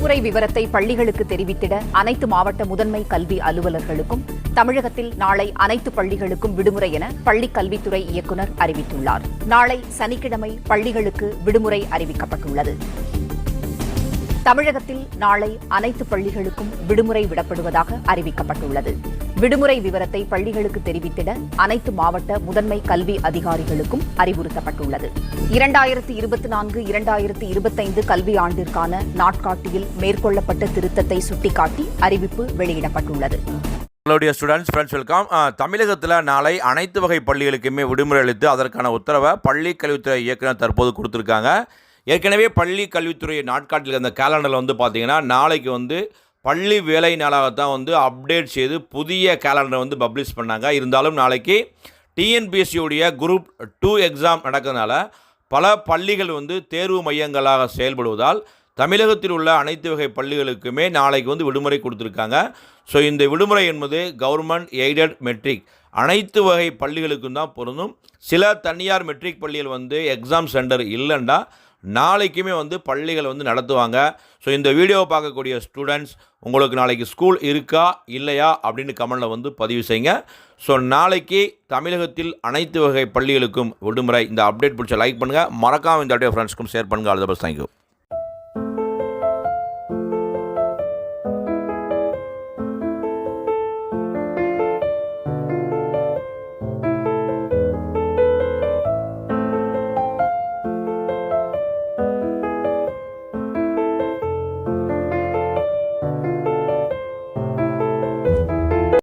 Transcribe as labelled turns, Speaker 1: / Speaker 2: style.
Speaker 1: விடுமுறை விவரத்தை பள்ளிகளுக்கு தெரிவித்திட அனைத்து மாவட்ட முதன்மை கல்வி அலுவலர்களுக்கும் தமிழகத்தில் நாளை அனைத்து பள்ளிகளுக்கும் விடுமுறை என பள்ளிக் கல்வித்துறை இயக்குநர் அறிவித்துள்ளார். நாளை சனிக்கிழமை பள்ளிகளுக்கு விடுமுறை அறிவிக்கப்பட்டுள்ளது. தமிழகத்தில் நாளை அனைத்து பள்ளிகளுக்கும் விடுமுறை விடப்படுவதாக அறிவிக்கப்பட்டுள்ளது. விடுமுறை விவரத்தை பள்ளிகளுக்கு தெரிவித்திட அனைத்து மாவட்ட முதன்மை கல்வி அதிகாரிகளுக்கும் அறிவுறுத்தப்பட்டுள்ளது. 2024-2025 கல்வி ஆண்டிற்கான நாட்காட்டியில் மேற்கொள்ளப்பட்ட திருத்தத்தை சுட்டிக்காட்டி அறிவிப்பு வெளியிடப்பட்டுள்ளது.
Speaker 2: தமிழகத்தில் நாளை அனைத்து வகை பள்ளிகளுக்குமே விடுமுறை அளித்து அதற்கான உத்தரவை பள்ளி கல்வித்துறை இயக்குநர் தற்போது கொடுத்திருக்காங்க. ஏற்கனவே பள்ளி கல்வித்துறை நாட்காட்டில் அந்த கேலண்டரில் பார்த்தீங்கன்னா நாளைக்கு பள்ளி வேலை நாளாகத்தான் அப்டேட் செய்து புதிய கேலண்டரை பப்ளிஷ் பண்ணாங்க. இருந்தாலும் நாளைக்கு டிஎன்பிஎஸ்சியுடைய குரூப் 2 எக்ஸாம் நடக்கிறதுனால பல பள்ளிகள் தேர்வு மையங்களாக செயல்படுவதால் தமிழகத்தில் உள்ள அனைத்து வகை பள்ளிகளுக்குமே நாளைக்கு விடுமுறை கொடுத்துருக்காங்க. ஸோ இந்த விடுமுறை என்பது கவர்மெண்ட் எய்டட் மெட்ரிக் அனைத்து வகை பள்ளிகளுக்கும் தான் பொருந்தும். சில தனியார் மெட்ரிக் பள்ளிகள் எக்ஸாம் சென்டர் இல்லைண்டா நாளைக்குமே பள்ளிகள் நடத்துவாங்க. ஸோ இந்த வீடியோவை பார்க்கக்கூடிய ஸ்டூடெண்ட்ஸ் உங்களுக்கு நாளைக்கு ஸ்கூல் இருக்கா இல்லையா அப்படின்னு கமெண்டில் பதிவு செய்யுங்க. ஸோ நாளைக்கு தமிழகத்தில் அனைத்து வகை பள்ளிகளுக்கும் விடுமுறை. இந்த அப்டேட் பிடிச்ச லைக் பண்ணுங்கள், மறக்காமல் இந்த வீடியோ ஃப்ரெண்ட்ஸ்க்கும் ஷேர் பண்ணுங்கள். All the best. தேங்க்யூ.